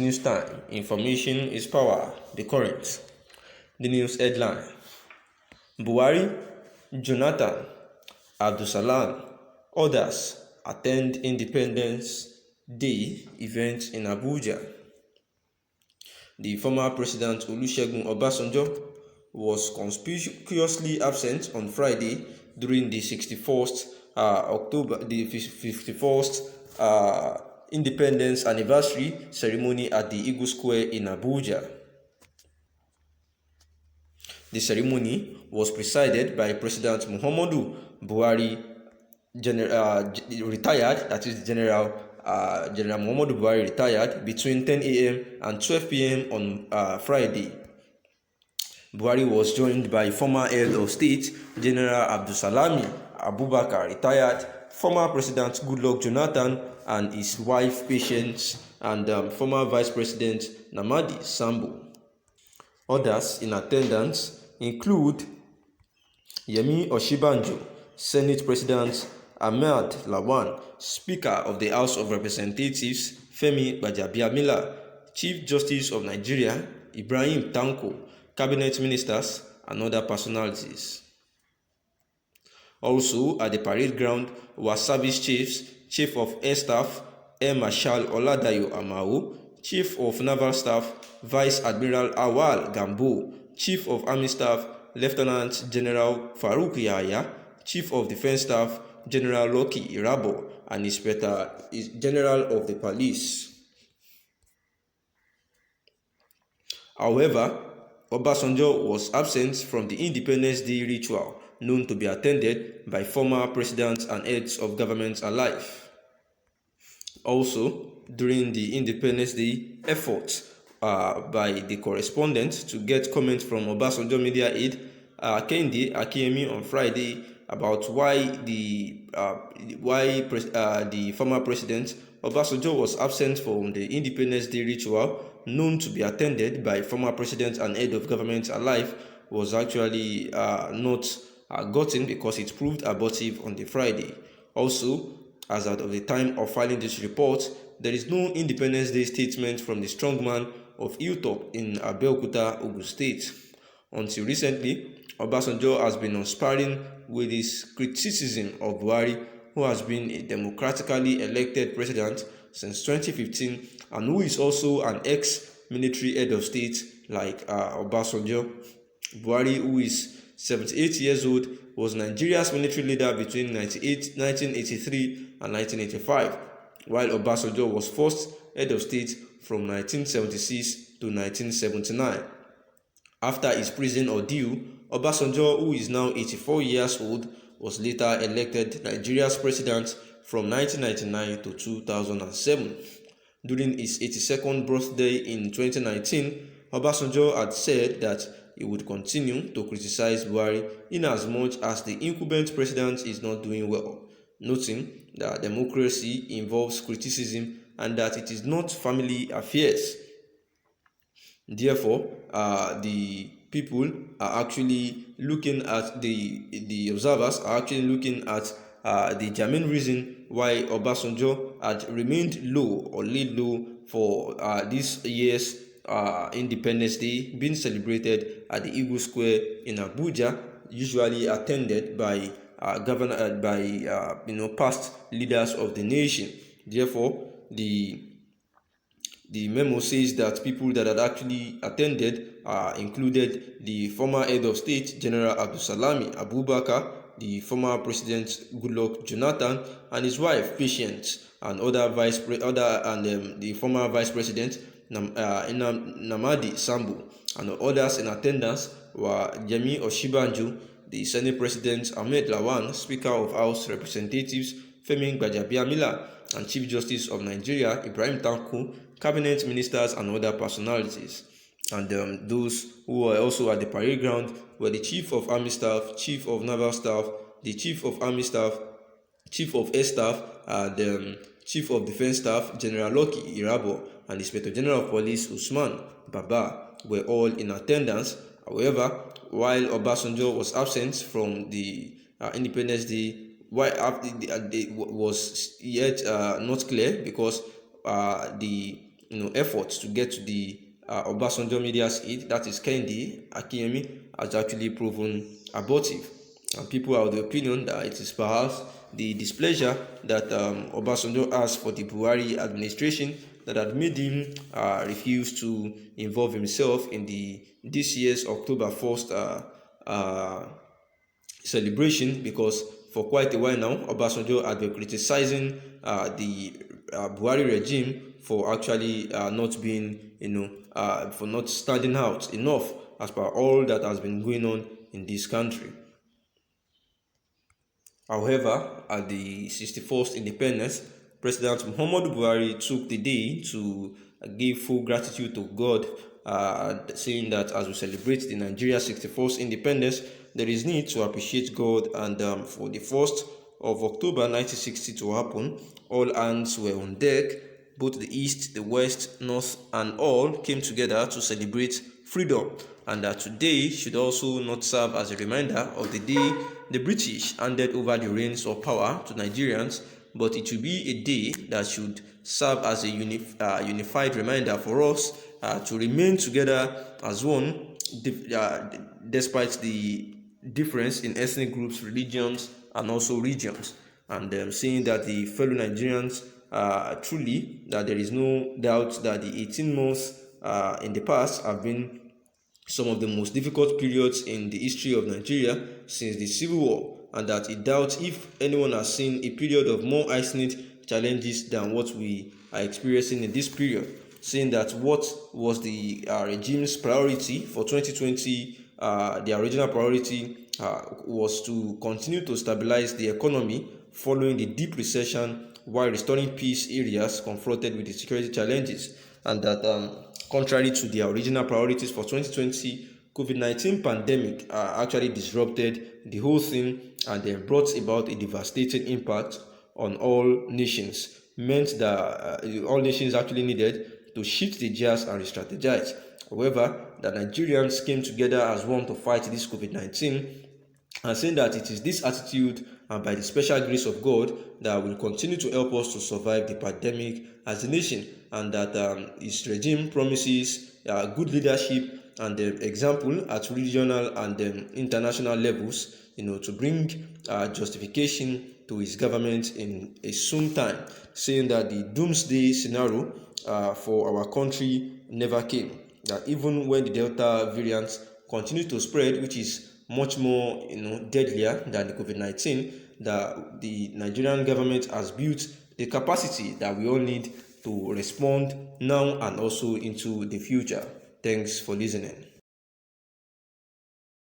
news time. Information is power. The current. The news headline: Buhari, Jonathan, Abdulsalam, others attend Independence Day event in Abuja. The former President Olusegun Obasanjo was conspicuously absent on Friday during the 61st Independence Anniversary ceremony at the Eagle Square in Abuja. The ceremony was presided by President Muhammadu Buhari, retired, that is General Muhammadu Buhari, retired, between 10 a.m. and 12 p.m. on Friday. Buhari was joined by former head of state General Abdulsalami Abubakar, retired, former President Goodluck Jonathan and his wife Patience, and former Vice President Nnamdi Sambo. Others in attendance include Yemi Oshibanjo, Senate President Ahmed Lawan, Speaker of the House of Representatives Femi Gbajabiamila, Chief Justice of Nigeria Ibrahim Tanko, Cabinet Ministers, and other personalities. Also at the parade ground were service chiefs, Chief of Air Staff Air Marshal Oladayo Amao, Chief of Naval Staff Vice Admiral Awal Gambo, Chief of Army Staff Lieutenant General Farouk Yahya, Chief of Defense Staff General Loki Irabo, and Inspector General of the Police. However, Obasanjo was absent from the Independence Day ritual, known to be attended by former presidents and heads of governments alive. Also, during the Independence Day efforts by the correspondent to get comments from Obasanjo media aide Kehinde Akiyemi on Friday about why the former president Obasanjo was absent from the Independence Day ritual, known to be attended by former president and head of government alive, was actually not gotten because it proved abortive on the Friday. Also, as of the time of filing this report, there is no Independence Day statement from the strongman of Hilltop in Abeokuta, Ogun State. Until recently, Obasanjo has been unsparing with his criticism of Buhari, who has been a democratically elected president since 2015 and who is also an ex-military head of state like Obasanjo. Buhari, who is 78 years old, was Nigeria's military leader between 1983 and 1985, while Obasanjo was first head of state from 1976 to 1979. After his prison ordeal, Obasanjo, who is now 84 years old, was later elected Nigeria's president from 1999 to 2007. During his 82nd birthday in 2019, Obasanjo had said that he would continue to criticize Buhari inasmuch as the incumbent president is not doing well, noting that democracy involves criticism and that it is not family affairs. Therefore, the people are actually looking at the observers are actually looking at the genuine reason why Obasanjo had remained low or laid low for this year's Independence Day being celebrated at the Eagle Square in Abuja, usually attended by past leaders of the nation. Therefore, the memo says that people that had actually attended included the former head of state General Abdulsalami Abubakar, the former President Goodluck Jonathan and his wife Patience, and the former Vice President Nnamdi Sambo, and others in attendance were Yemi Oshibanjo, the Senate President Ahmed Lawan, Speaker of House Representatives Femi Gbajabiamila, and Chief Justice of Nigeria Ibrahim Tanko, Cabinet Ministers, and other personalities. And those who were also at the parade ground were the Chief of Army Staff, Chief of Naval Staff, the Chief of Army Staff, Chief of Air Staff, the Chief of Defense Staff General Loki Irabo, and Inspector General of Police Usman Baba were all in attendance. However, while Obasanjo was absent from the Independence Day, why was yet not clear, because the efforts to get to the Obasanjo media's aid, that is Kehinde Akiyemi, has actually proven abortive. And people are of the opinion that it is perhaps the displeasure that Obasanjo has for the Buhari administration that had made him refuse to involve himself in this year's October 1st celebration, because for quite a while now, Obasanjo had been criticizing the Buhari regime for actually not being, for not standing out enough as per all that has been going on in this country. However, at the 61st independence, President Muhammadu Buhari took the day to give full gratitude to God, saying that as we celebrate the Nigeria 61st independence, there is need to appreciate God, and for the 1st of October 1960 to happen, all hands were on deck. Both the East, the West, North, and all came together to celebrate freedom, and that today should also not serve as a reminder of the day the British handed over the reins of power to Nigerians, but it will be a day that should serve as a unified reminder for us to remain together as one, despite the difference in ethnic groups, religions, and also regions. And saying that the fellow Nigerians truly, that there is no doubt that the 18 months in the past have been some of the most difficult periods in the history of Nigeria since the Civil War, and that he doubts if anyone has seen a period of more heightened challenges than what we are experiencing in this period, saying that what was the regime's priority for 2020, the original priority was to continue to stabilize the economy following the deep recession while restoring peace areas confronted with the security challenges, and that contrary to their original priorities for 2020, COVID-19 pandemic actually disrupted the whole thing, and then brought about a devastating impact on all nations, meant that all nations actually needed to shift the gears and re-strategize. However, the Nigerians came together as one to fight this COVID-19, and saying that it is this attitude and by the special grace of God that will continue to help us to survive the pandemic as a nation, and that his regime promises good leadership and example at regional and international levels, to bring justification to his government in a soon time, saying that the doomsday scenario for our country never came, that even when the Delta variant continues to spread, which is much more deadlier than the COVID-19, that the Nigerian government has built the capacity that we all need to respond now and also into the future. Thanks for listening.